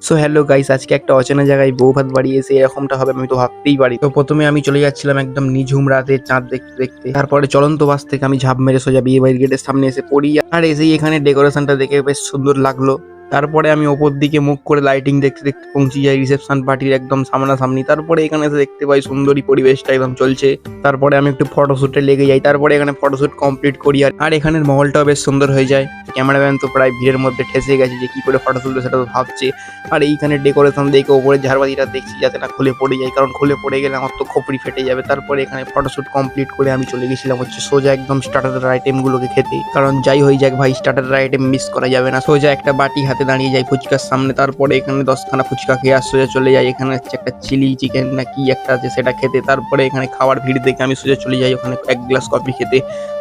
So hello guys, আজকে একটা অচেনা জায়গায় বউ ভাত বাড়ি এসে এরকমটা হবে আমি তো ভাবতেই পারি। তো প্রথমে আমি চলে যাচ্ছিলাম একদম নিঝুম রাতে চাঁদ দেখতে দেখতে, তারপরে চলন্ত বাস থেকে আমি ঝাঁপ মেরে সোজা বিয়ে বাড়ির গেটের সামনে এসে পড়ি। আর এসেই এখানে ডেকোরেশনটা দেখে বেশ সুন্দর লাগলো। তারপরে আমি ওপর দিকে মুখ করে লাইটিং দেখতে দেখতে পৌঁছে যাই রিসেপশন পার্টির একদম সামনাসামনি। তারপরে এখানে এসে দেখতে পাই সুন্দরী পরিবেশটা একদম চলছে। তারপরে আমি একটু ফটোশুটে লেগে যাই, তারপরে এখানে ফটোশুট কমপ্লিট করি। আর এখানের মহলটাও বেশ সুন্দর হয়ে যায়। ক্যামেরাম্যান তো প্রায় ভিড়ের মধ্যে ঠেসে গেছে যে কি করে ফটো তুলবে সেটা তো ভাবছে। আর এইখানে ডেকোরেশন দেখে ওপরে ঝাড়বাতিটা দেখছি যাতে না খুলে পড়ে যায়, কারণ খুলে পড়ে গেলে আমার তো খপড়ি ফেটে যাবে। তারপরে এখানে ফটোশুট কমপ্লিট করে আমি চলে গেছিলাম হচ্ছে সোজা একদম স্টার্টারের আইটেমগুলোকে খেতে, কারণ যাই হয়ে যাক ভাই স্টার্টারের আইটেম মিস করা যাবে না। সোজা একটা বাটি হাতে দাঁড়িয়ে যাই ফুচকার সামনে, তারপরে এখানে 10খানা ফুচকা খেয়ে আর সোজা চলে যাই এখানে হচ্ছে একটা চিলি চিকেন না কি একটা আছে সেটা খেতে। তারপরে এখানে খাওয়ার ভিড় দেখে আমি সোজা চলে যাই ওখানে এক গ্লাস কফি খেতে।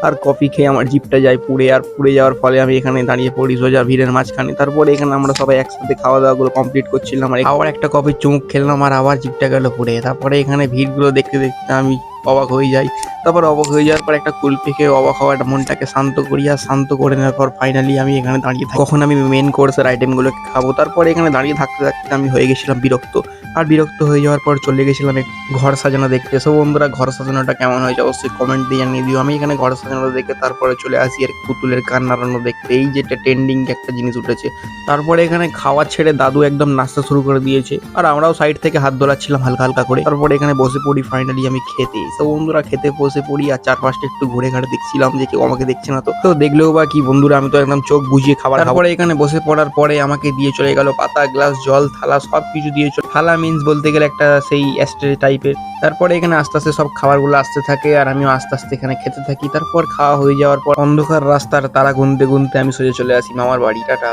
আর কফি খেয়ে আমার জিভটা যায় পুড়ে, আর পুড়ে যাওয়ার ফলে আমি এখানে দাঁড়িয়ে পড়ি সোজা ভিড়ের মাঝখানে। তারপরে এখানে আমরা সবাই একসাথে খাওয়া দাওয়া গুলো কমপ্লিট করছিলাম, আর আবার একটা কফির চুমুক খেললাম আর আবার জিভটা গেল পুড়ে। তারপরে এখানে ভিড়গুলো দেখতে দেখতে আমি অবাক হয়ে যাই। তারপর অবাক হয়ে যাওয়ার পর একটা কুলফি খেয়ে অবাক হওয়ার মনটাকে শান্ত করি, আর শান্ত করে নেওয়ার পর ফাইনালি আমি এখানে দাঁড়িয়ে থাকি কখন আমি মেন কোর্সের আইটেমগুলোকে খাবো। তারপরে এখানে দাঁড়িয়ে থাকতে থাকতে আমি হয়ে গেছিলাম বিরক্ত। আর বিরক্ত হয়ে যাওয়ার পর চলে গেছিলাম একটু ঘর সাজানো দেখতে। সো বন্ধুরা, ঘর সাজানোটা কেমন হয়েছে অবশ্যই কমেন্ট দিয়ে জানিয়ে দিও। আমি এখানে ঘর সাজানো দেখে তারপরে চলে আসি আর পুতুলের কান নাড়ানো দেখতে, এই যেটা ট্রেন্ডিং একটা জিনিস উঠেছে। তারপরে এখানে খাওয়া ছেড়ে দাদু একদম নাস্তা শুরু করে দিয়েছে, আর আমরাও সাইড থেকে হাত দোলাচ্ছিলাম হালকা হালকা করে। তারপরে এখানে বসে পড়ি ফাইনালি আমি খেতে। তো বন্ধুরা, খেতে বসে পড়ি আর চারপাশটা একটু ঘুরে ঘাড়ে দেখছিলাম যে কেউ আমাকে দেখছে না। তো দেখলেও বা কি বন্ধুরা, আমি তো একদম চোখ বুঝিয়ে খাবার খাবো। তারপরে এখানে বসে পড়ার পরে আমাকে দিয়ে চলে গেল পাতা, গ্লাস, জল, থালা সবকিছু দিয়ে থালা মিন্স বলতে গেলে একটা সেই অ্যাস্ট্রে টাইপের। তারপরে এখানে আস্তে আস্তে সব খাবারগুলো আসতে থাকে আর আমিও আস্তে আস্তে এখানে খেতে থাকি। তারপর খাওয়া হয়ে যাওয়ার পর অন্ধকার রাস্তার তারা গুনতে গুনতে আমি সোজা চলে আসি মামার বাড়ি। টাটা।